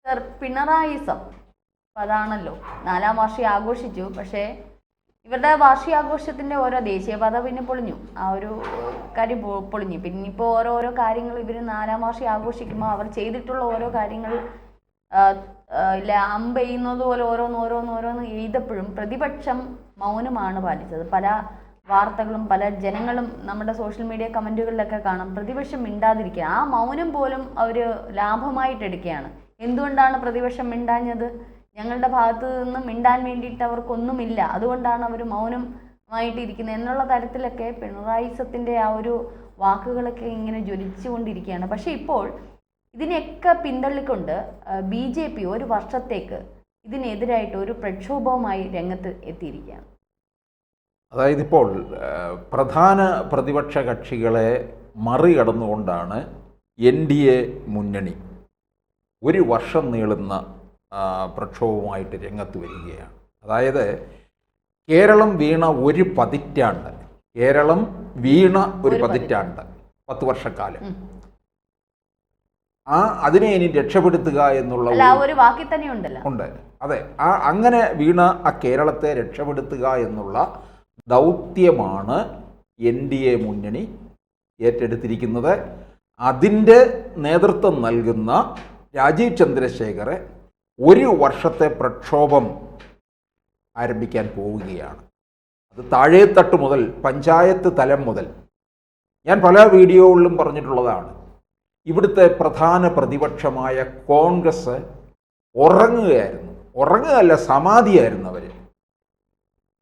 Sir, പിണറായിസം അതാണല്ലോ 4ാം വാർഷികം ആഘോഷിച്ചു. പക്ഷേ ഇവരുടെ വാർഷികാഘോഷത്തിൻ്റെ ഓരോ ദേശീയപാത പിന്നെ പൊളിഞ്ഞു, ആ ഒരു കാര്യം പൊളിഞ്ഞു. പിന്നെ ഇപ്പോൾ ഓരോരോ കാര്യങ്ങൾ ഇവർ 4ാം വാർഷികം ആഘോഷിക്കുമ്പോൾ അവർ ചെയ്തിട്ടുള്ള ഓരോ കാര്യങ്ങൾ ഇല്ല അമ്പ് ചെയ്യുന്നത് പോലെ ഓരോന്ന് എഴുതപ്പോഴും പ്രതിപക്ഷം മൗനമാണ് പാലിച്ചത്. പല വാർത്തകളും പല ജനങ്ങളും നമ്മുടെ സോഷ്യൽ മീഡിയ കമൻറ്റുകളിലൊക്കെ കാണാം പ്രതിപക്ഷം മിണ്ടാതിരിക്കുക. ആ മൗനം പോലും അവർ ലാഭമായിട്ടെടുക്കുകയാണ്. എന്തുകൊണ്ടാണ് പ്രതിപക്ഷം മിണ്ടാഞ്ഞത്? ഞങ്ങളുടെ ഭാഗത്ത് നിന്ന് മിണ്ടാൻ വേണ്ടിയിട്ട് അവർക്കൊന്നുമില്ല, അതുകൊണ്ടാണ് അവർ മൗനമായിട്ടിരിക്കുന്നത് എന്നുള്ള തരത്തിലൊക്കെ പിണറായിസത്തിൻ്റെ ആ ഒരു വാക്കുകളൊക്കെ ഇങ്ങനെ ജ്വലിച്ചുകൊണ്ടിരിക്കുകയാണ്. പക്ഷേ ഇപ്പോൾ ഇതിനെയൊക്കെ പിന്തള്ളിക്കൊണ്ട് BJP ഒരു വർഷത്തേക്ക് ഇതിനെതിരായിട്ട് ഒരു പ്രക്ഷോഭവുമായി രംഗത്ത് എത്തിയിരിക്കുകയാണ്. അതായത് ഇപ്പോൾ പ്രധാന പ്രതിപക്ഷ കക്ഷികളെ മറികടന്നുകൊണ്ടാണ് NDA മുന്നണി ഒരു വർഷം നീളുന്ന പ്രക്ഷോഭവുമായിട്ട് രംഗത്ത് വരികയാണ്. അതായത് കേരളം വീണ ഒരു പതിറ്റാണ്ട് 10 വർഷക്കാലം അതിനെ ഇനി രക്ഷപ്പെടുത്തുക എന്നുള്ള ഒരു വാക്കിൽ തന്നെ ഉണ്ട്. അതെ, അങ്ങനെ വീണ കേരളത്തെ രക്ഷപ്പെടുത്തുക എന്നുള്ള ദൗത്യമാണ് NDA മുന്നണി ഏറ്റെടുത്തിരിക്കുന്നത്. അതിൻ്റെ നേതൃത്വം നൽകുന്ന രാജീവ് ചന്ദ്രശേഖർ ഒരു വർഷത്തെ പ്രക്ഷോഭം ആരംഭിക്കാൻ പോവുകയാണ്. അത് താഴേത്തട്ട് മുതൽ പഞ്ചായത്ത് തലം മുതൽ. ഞാൻ പല വീഡിയോകളിലും പറഞ്ഞിട്ടുള്ളതാണ്, ഇവിടുത്തെ പ്രധാന പ്രതിപക്ഷമായ കോൺഗ്രസ് ഉറങ്ങുകയല്ല, സമാധിയായിരുന്നു അവർ.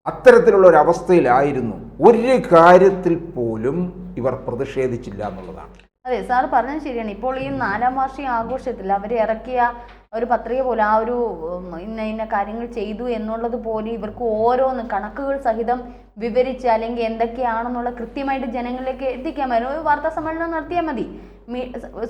അത്തരത്തിലുള്ളൊരവസ്ഥയിലായിരുന്നു. ഒരു കാര്യത്തിൽ പോലും ഇവർ പ്രതിഷേധിച്ചില്ല എന്നുള്ളതാണ്. അതെ, സാർ പറഞ്ഞത് ശരിയാണ്. ഇപ്പോൾ ഈ 4ാം വാർഷിക ആഘോഷത്തിൽ അവർ ഇറക്കിയ ഒരു പത്രിക പോലെ ആ ഒരു ഇന്ന കാര്യങ്ങൾ ചെയ്തു എന്നുള്ളത് പോലെ ഇവർക്ക് ഓരോന്ന് കണക്കുകൾ സഹിതം വിവരിച്ച് അല്ലെങ്കിൽ എന്തൊക്കെയാണെന്നുള്ള കൃത്യമായിട്ട് ജനങ്ങളിലേക്ക് എത്തിക്കാമായിരുന്നു. ഒരു വാർത്താ സമ്മേളനം നടത്തിയാൽ മതി,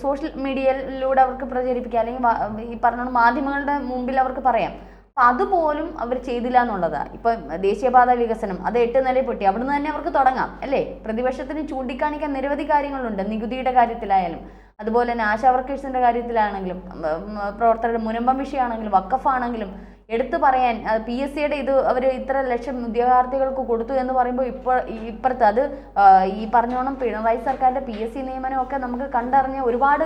സോഷ്യൽ മീഡിയയിലൂടെ അവർക്ക് പ്രചരിപ്പിക്കാം, അല്ലെങ്കിൽ ഈ പറഞ്ഞ മാധ്യമങ്ങളുടെ മുമ്പിൽ അവർക്ക് പറയാം. അപ്പം അതുപോലും അവർ ചെയ്തില്ല എന്നുള്ളതാണ്. ഇപ്പം ദേശീയപാത വികസനം അത് 8 നിലയിൽ പൊട്ടി, അവിടുന്ന് തന്നെ അവർക്ക് തുടങ്ങാം അല്ലേ? പ്രതിപക്ഷത്തിന് ചൂണ്ടിക്കാണിക്കാൻ നിരവധി കാര്യങ്ങളുണ്ട്. നികുതിയുടെ കാര്യത്തിലായാലും, അതുപോലെ തന്നെ ആശാ വർക്കേഴ്സിൻ്റെ കാര്യത്തിലാണെങ്കിലും, പ്രവർത്തകരുടെ മുനമ്പം വിഷയമാണെങ്കിലും, വഖഫാണെങ്കിലും എടുത്തു പറയാൻ PSCയുടെ ഇത് അവർ ഇത്ര ലക്ഷം ഉദ്യോഗാർത്ഥികൾക്ക് കൊടുത്തു എന്ന് പറയുമ്പോൾ ഇപ്പുറത്ത് അത് ഈ പറഞ്ഞോണം പിണറായി സർക്കാരിൻ്റെ PSC നിയമനമൊക്കെ നമുക്ക് കണ്ടറിഞ്ഞ ഒരുപാട്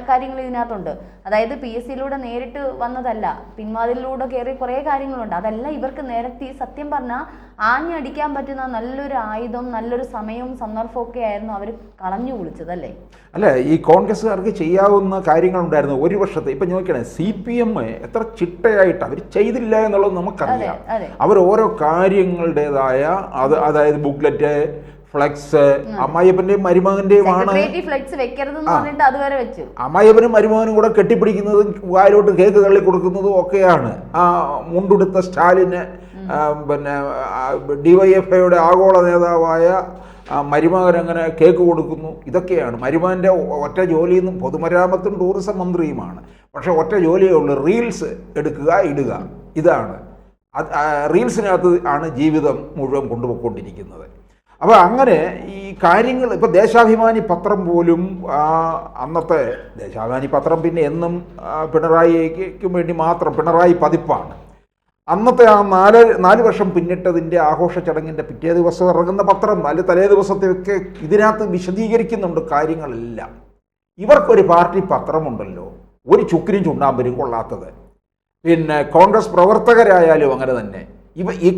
കാര്യങ്ങൾ ഇതിനകത്തുണ്ട്. അതായത് PSCയിലൂടെ നേരിട്ട് വന്നതല്ല, പിൻവാതിലൂടെ കയറി കുറേ കാര്യങ്ങളുണ്ട്. അതെല്ലാം ഇവർക്ക് നിരത്തി സത്യം പറഞ്ഞാൽ ആഞ്ഞടിക്കാൻ പറ്റുന്ന നല്ലൊരു ആയുധവും നല്ലൊരു സമയവും സന്ദർഭമൊക്കെ ആയിരുന്നു അവർ കളഞ്ഞു കുളിച്ചതല്ലേ? അല്ല, ഈ കോൺഗ്രസ്സുകാർക്ക് ചെയ്യാവുന്ന കാര്യങ്ങളുണ്ടായിരുന്നു ഒരു വർഷത്തെ. ഇപ്പം നോക്കണേ, CPM എത്ര ചിട്ടയായിട്ട് അവർ ചെയ്തില്ല എന്നുള്ളത് നമുക്കറിയാം. അവർ ഓരോ കാര്യങ്ങളുടേതായ അതായത് ബുക്ക്ലെറ്റ്, ഫ്ലെക്സ്, അമ്മായിയപ്പന്റെയും മരുമകന്റെയുമാണ്. അമ്മായിയപ്പനും മരുമകനും കൂടെ കെട്ടിപ്പിടിക്കുന്നതും വായിലോട്ട് കേക്ക് തള്ളി കൊടുക്കുന്നതും ഒക്കെയാണ്. ആ മുണ്ടുടുത്ത സ്റ്റാലിന് പിന്നെ DYFIയുടെ ആഗോള നേതാവായ മരുമകൻ അങ്ങനെ കേക്ക് കൊടുക്കുന്നു. ഇതൊക്കെയാണ് മരുമകൻ്റെ ഒറ്റ ജോലിയെന്നും പൊതുമരാമത്തും ടൂറിസം മന്ത്രിയുമാണ്. പക്ഷെ ഒറ്റ ജോലിയേ ഉള്ളൂ, റീൽസ് എടുക്കുക, ഇടുക. ഇതാണ് റീൽസിനകത്ത് ആണ് ജീവിതം മുഴുവൻ കൊണ്ടുപോയിക്കൊണ്ടിരിക്കുന്നത്. അപ്പോൾ അങ്ങനെ ഈ കാര്യങ്ങൾ ഇപ്പോൾ ദേശാഭിമാനി പത്രം പോലും അന്നത്തെ ദേശാഭിമാനി പത്രം പിന്നെ എന്നും പിണറായിക്ക് വേണ്ടി മാത്രം, പിണറായി പതിപ്പാണ്. അന്നത്തെ ആ 4 വർഷം പിന്നിട്ടതിൻ്റെ ആഘോഷ ചടങ്ങിൻ്റെ പിറ്റേ ദിവസം ഇറങ്ങുന്ന പത്രം അല്ലെ തലേ ദിവസത്തെയൊക്കെ ഇതിനകത്ത് വിശദീകരിക്കുന്നുണ്ട് കാര്യങ്ങളെല്ലാം. ഇവർക്കൊരു പാർട്ടി പത്രമുണ്ടല്ലോ, ഒരു ചുക്കിനും ചുണ്ണാമ്പരും കൊള്ളാത്തത്. പിന്നെ കോൺഗ്രസ് പ്രവർത്തകരായാലും അങ്ങനെ തന്നെ. ഈ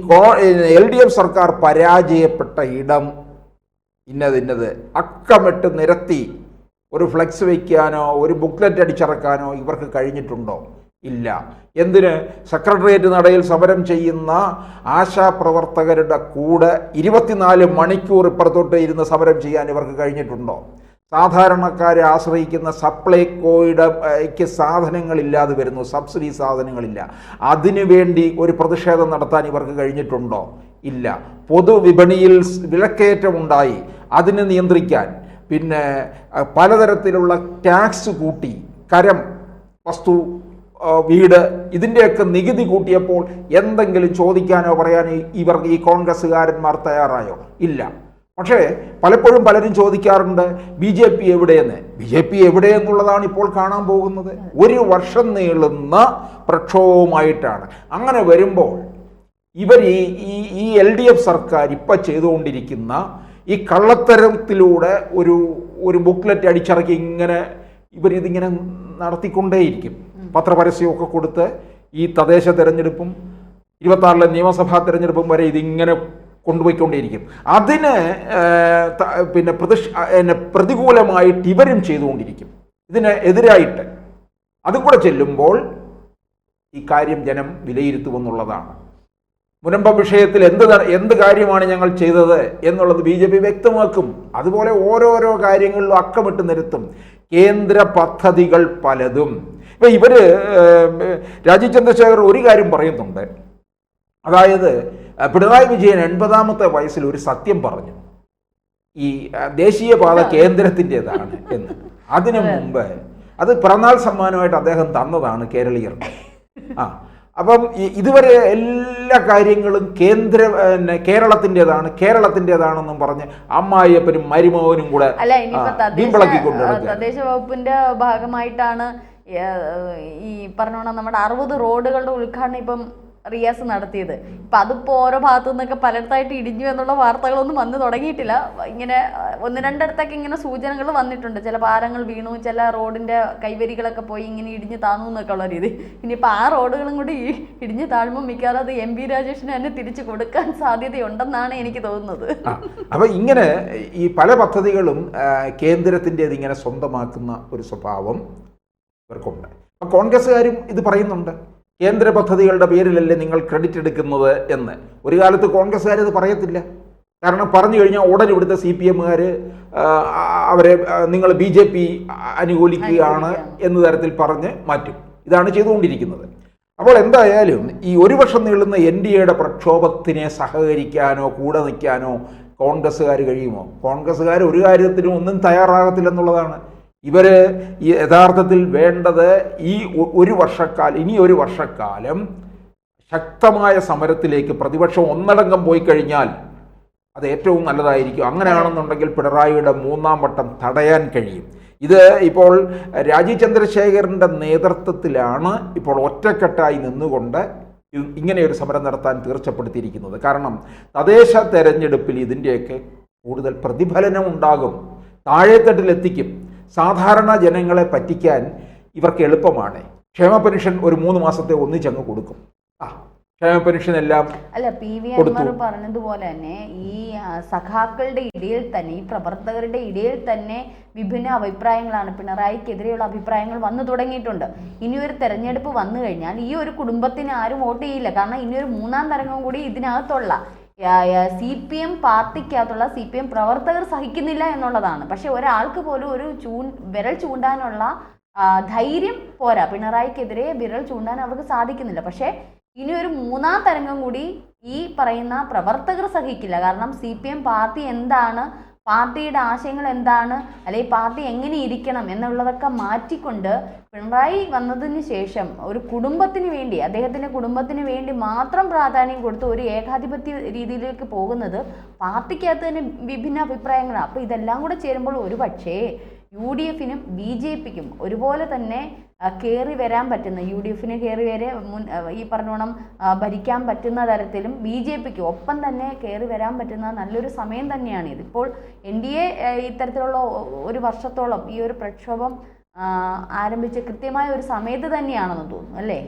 LDF സർക്കാർ പരാജയപ്പെട്ട ഇടം ഇന്നത് അക്കമിട്ട് നിരത്തി ഒരു ഫ്ലെക്സ് വയ്ക്കാനോ ഒരു ബുക്ക്ലെറ്റ് അടിച്ചിറക്കാനോ ഇവർക്ക് കഴിഞ്ഞിട്ടുണ്ടോ? ഇല്ല. എന്തിന്? സെക്രട്ടേറിയറ്റ് നടയിൽ സമരം ചെയ്യുന്ന ആശാപ്രവർത്തകരുടെ കൂടെ 24 മണിക്കൂർ ഇപ്പുറത്തോട്ട് ഇരുന്ന് സമരം ചെയ്യാൻ ഇവർക്ക് കഴിഞ്ഞിട്ടുണ്ടോ? സാധാരണക്കാരെ ആശ്രയിക്കുന്ന സപ്ലൈകോയ്ക്ക് സാധനങ്ങളില്ലാതെ വരുന്നു, സബ്സിഡി സാധനങ്ങളില്ല. അതിനുവേണ്ടി ഒരു പ്രതിഷേധം നടത്താൻ ഇവർക്ക് കഴിഞ്ഞിട്ടുണ്ടോ? ഇല്ല. പൊതുവിപണിയിൽ വിലക്കയറ്റമുണ്ടായി, അതിനെ നിയന്ത്രിക്കാൻ പിന്നെ പലതരത്തിലുള്ള ടാക്സ് കൂട്ടി, കരം, വസ്തു, വീട്, ഇതിൻ്റെയൊക്കെ നികുതി കൂട്ടിയപ്പോൾ എന്തെങ്കിലും ചോദിക്കാനോ പറയാനോ ഈ കോൺഗ്രസ്സുകാരന്മാർ തയ്യാറായോ? ഇല്ല. പക്ഷേ പലപ്പോഴും പലരും ചോദിക്കാറുണ്ട് ബി ജെ പി എവിടെയെന്ന്. ബി ജെ പി എവിടെയെന്നുള്ളതാണ് ഇപ്പോൾ കാണാൻ പോകുന്നത്. ഒരു വർഷം നീളുന്ന പ്രക്ഷോഭവുമായിട്ടാണ്. അങ്ങനെ വരുമ്പോൾ ഇവർ ഈ LDF സർക്കാർ ഇപ്പം ചെയ്തുകൊണ്ടിരിക്കുന്ന ഈ കള്ളത്തരത്തിലൂടെ ഒരു ബുക്ക്ലെറ്റ് അടിച്ചിറക്കി ഇവരിതിങ്ങനെ നടത്തിക്കൊണ്ടേയിരിക്കും. പത്രപരസ്യമൊക്കെ കൊടുത്ത് ഈ തദ്ദേശ തെരഞ്ഞെടുപ്പും 26-ലെ നിയമസഭാ തെരഞ്ഞെടുപ്പും വരെ ഇതിങ്ങനെ കൊണ്ടുപോയിക്കൊണ്ടേയിരിക്കും. അതിന് പിന്നെ പ്രതികൂലമായിട്ട് ഇവരും ചെയ്തുകൊണ്ടിരിക്കും. ഇതിന് എതിരായിട്ട് അതും കൂടെ ചെല്ലുമ്പോൾ ഈ കാര്യം ജനം വിലയിരുത്തുമെന്നുള്ളതാണ്. മുനമ്പം വിഷയത്തിൽ എന്ത് കാര്യമാണ് ഞങ്ങൾ ചെയ്തത് എന്നുള്ളത് BJP വ്യക്തമാക്കും. അതുപോലെ ഓരോരോ കാര്യങ്ങളിലും അക്കമിട്ട് നിരത്തും. കേന്ദ്ര പദ്ധതികൾ പലതും ഇപ്പം രാജീവ് ചന്ദ്രശേഖർ ഒരു കാര്യം പറയുന്നുണ്ട്. അതായത് പിണറായി വിജയൻ 80-ാമത്തെ വയസ്സിൽ ഒരു സത്യം പറഞ്ഞു, ഈ ദേശീയപാത കേന്ദ്രത്തിൻ്റെതാണ് എന്ന്. അതിനു മുമ്പ് അത് പിറന്നാൾ സമ്മാനമായിട്ട് അദ്ദേഹം തന്നതാണ് കേരളീയർക്ക്. അപ്പം ഇതുവരെ എല്ലാ കാര്യങ്ങളും കേരളത്തിൻ്റെതാണെന്നും പറഞ്ഞ് അമ്മായിയപ്പനും മരുമകനും കൂടെ തദ്ദേശ വകുപ്പിന്റെ ഭാഗമായിട്ടാണ് ഈ പറഞ്ഞോണം നമ്മുടെ 60 റോഡുകളുടെ ഉദ്ഘാടനം ഇപ്പം റിയാസ് നടത്തിയത്. ഇപ്പം അതിപ്പോൾ ഓരോ ഭാഗത്തു നിന്നൊക്കെ പലയിടത്തായിട്ട് ഇടിഞ്ഞു എന്നുള്ള വാർത്തകളൊന്നും വന്നു തുടങ്ങിയിട്ടില്ല. ഇങ്ങനെ 1-2 ഇങ്ങനെ സൂചനകൾ വന്നിട്ടുണ്ട്. ചില പാലങ്ങൾ വീണു, ചില റോഡിൻ്റെ കൈവരികളൊക്കെ പോയി ഇങ്ങനെ ഇടിഞ്ഞ് താന്നു എന്നൊക്കെ ഉള്ള രീതി. ഇനിയിപ്പോൾ ആ റോഡുകളും കൂടി ഇടിഞ്ഞ് താഴുമ്പോൾ മിക്കവാറും അത് MP രാജേഷിന് തന്നെ തിരിച്ചു കൊടുക്കാൻ സാധ്യതയുണ്ടെന്നാണ് എനിക്ക് തോന്നുന്നത്. അപ്പം ഇങ്ങനെ ഈ പല പദ്ധതികളും കേന്ദ്രത്തിൻ്റെത് ഇങ്ങനെ സ്വന്തമാക്കുന്ന ഒരു സ്വഭാവം ഇവർക്കുണ്ട്. അപ്പം കോൺഗ്രസ്സുകാരും ഇത് പറയുന്നുണ്ട്, കേന്ദ്ര പദ്ധതികളുടെ പേരിലല്ലേ നിങ്ങൾ ക്രെഡിറ്റ് എടുക്കുന്നത് എന്ന്. ഒരു കാലത്ത് കോൺഗ്രസ്സുകാർ ഇത് പറയത്തില്ല. കാരണം പറഞ്ഞു കഴിഞ്ഞാൽ ഉടൻ ഇവിടുത്തെ CPMകാർ അവരെ നിങ്ങൾ BJP അനുകൂലിക്കുകയാണ് എന്ന തരത്തിൽ പറഞ്ഞ് മാറ്റും. ഇതാണ് ചെയ്തുകൊണ്ടിരിക്കുന്നത്. അപ്പോൾ എന്തായാലും ഈ ഒരു വർഷം നീളുന്ന NDAയുടെ പ്രക്ഷോഭത്തിനെ സഹകരിക്കാനോ കൂടെ നിൽക്കാനോ കോൺഗ്രസ്സുകാർ കഴിയുമോ? കോൺഗ്രസ്സുകാർ ഒരു കാര്യത്തിനും ഒന്നും തയ്യാറാകത്തില്ലെന്നുള്ളതാണ്. യഥാർത്ഥത്തിൽ വേണ്ടത് ഇനി ഒരു വർഷക്കാലം ശക്തമായ സമരത്തിലേക്ക് പ്രതിപക്ഷം ഒന്നടങ്കം പോയി കഴിഞ്ഞാൽ അത് ഏറ്റവും നല്ലതായിരിക്കും. അങ്ങനെയാണെന്നുണ്ടെങ്കിൽ പിണറായിയുടെ 3-ാം വട്ടം തടയാൻ കഴിയും. ഇത് ഇപ്പോൾ രാജീവ് ചന്ദ്രശേഖറിൻ്റെ നേതൃത്വത്തിലാണ് ഇപ്പോൾ ഒറ്റക്കെട്ടായി നിന്നുകൊണ്ട് ഇങ്ങനെയൊരു സമരം നടത്താൻ തീർച്ചപ്പെടുത്തിയിരിക്കുന്നത്. കാരണം തദ്ദേശ തെരഞ്ഞെടുപ്പിൽ ഇതിൻ്റെയൊക്കെ കൂടുതൽ പ്രതിഫലനം ഉണ്ടാകും, താഴെത്തട്ടിലെത്തിക്കും. സാധാരണ ജനങ്ങളെ പറ്റിക്കാൻ ഇവർക്ക് എളുപ്പമാണ്. ക്ഷേമ പെൻഷൻ ഒരു 3 മാസത്തെ ഒന്നിച്ചങ്ങ് കൊടുക്കും. ക്ഷേമ പെൻഷൻ എല്ലാം അല്ല PV അൻവർ പറഞ്ഞതുപോലെ തന്നെ ഈ സഖാക്കളുടെ ഇടയിൽ തന്നെ, ഈ പ്രവർത്തകരുടെ ഇടയിൽ തന്നെ വിഭിന്ന അഭിപ്രായങ്ങളാണ്. പിണറായിക്കെതിരെയുള്ള അഭിപ്രായങ്ങൾ വന്നു തുടങ്ങിയിട്ടുണ്ട്. ഇനിയൊരു തെരഞ്ഞെടുപ്പ് വന്നു കഴിഞ്ഞാൽ ഈ ഒരു കുടുംബത്തിന് ആരും വോട്ട് ചെയ്യില്ല. കാരണം ഇനിയൊരു 3-ാം തരംഗം കൂടി ഇതിനകത്തുള്ള CPM പാർട്ടിക്കകത്തുള്ള CPM പ്രവർത്തകർ സഹിക്കുന്നില്ല എന്നുള്ളതാണ്. പക്ഷെ ഒരാൾക്ക് പോലും ഒരു വിരൽ ചൂണ്ടാനുള്ള ധൈര്യം പോരാ. പിണറായിക്കെതിരെ വിരൽ ചൂണ്ടാൻ അവർക്ക് സാധിക്കുന്നില്ല. പക്ഷെ ഇനി ഒരു 3-ാം തരംഗം കൂടി ഈ പറയുന്ന പ്രവർത്തകർ സഹിക്കില്ല. കാരണം CPM പാർട്ടി എന്താണ്, പാർട്ടിയുടെ ആശയങ്ങൾ എന്താണ്, അല്ലെങ്കിൽ പാർട്ടി എങ്ങനെ ഇരിക്കണം എന്നുള്ളതൊക്കെ മാറ്റിക്കൊണ്ട് പിണറായി വന്നതിന് ശേഷം ഒരു കുടുംബത്തിന് വേണ്ടി, അദ്ദേഹത്തിൻ്റെ കുടുംബത്തിന് വേണ്ടി മാത്രം പ്രാധാന്യം കൊടുത്ത് ഒരു ഏകാധിപത്യ രീതിയിലേക്ക് പോകുന്നത് പാർട്ടിക്കകത്ത് തന്നെ വിഭിന്ന അഭിപ്രായങ്ങളാണ്. അപ്പോൾ ഇതെല്ലാം കൂടെ ചേരുമ്പോൾ ഒരു പക്ഷേ UDFനും BJPക്കും ഒരുപോലെ തന്നെ കയറി വരാൻ പറ്റുന്ന, UDFന് കയറി വരെ ഈ പറഞ്ഞോണം ഭരിക്കാൻ പറ്റുന്ന തരത്തിലും BJPക്ക് ഒപ്പം തന്നെ കയറി വരാൻ പറ്റുന്ന നല്ലൊരു സമയം തന്നെയാണ് ഇത്. ഇപ്പോൾ NDA ഇത്തരത്തിലുള്ള ഒരു വർഷത്തോളം ഈ ഒരു പ്രക്ഷോഭം ആരംഭിച്ച കൃത്യമായ ഒരു സമയത്ത് തന്നെയാണെന്ന് തോന്നുന്നു, അല്ലേ?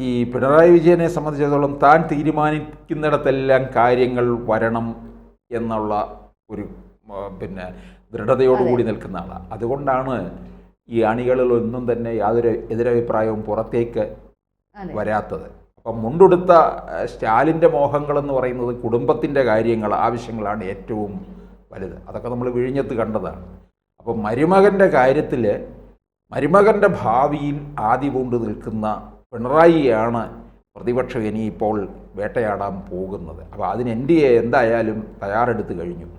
ഈ പിണറായി വിജയനെ സംബന്ധിച്ചിടത്തോളം താൻ തീരുമാനിക്കുന്നിടത്തെല്ലാം കാര്യങ്ങൾ വരണം എന്നുള്ള ഒരു ദൃഢതയോടുകൂടി നിൽക്കുന്ന ആളാണ്. അതുകൊണ്ടാണ് ഈ അണികളിലൊന്നും തന്നെ യാതൊരു എതിരഭിപ്രായവും പുറത്തേക്ക് വരാത്തത്. അപ്പം മുണ്ടുടുത്ത സ്റ്റാലിൻ്റെ മോഹങ്ങളെന്ന് പറയുന്നത് കുടുംബത്തിൻ്റെ ആവശ്യങ്ങളാണ് ഏറ്റവും വലുത്. അതൊക്കെ നമ്മൾ വിഴിഞ്ഞത്ത് കണ്ടതാണ്. അപ്പം മരുമകൻ്റെ കാര്യത്തിൽ മരുമകൻ്റെ ഭാവിയിൽ ആദി കൊണ്ട് നിൽക്കുന്ന പിണറായിയാണ് പ്രതിപക്ഷം ഇനിയിപ്പോൾ വേട്ടയാടാൻ പോകുന്നത്. അപ്പോൾ അതിന് NDA എന്തായാലും തയ്യാറെടുത്ത് കഴിഞ്ഞു.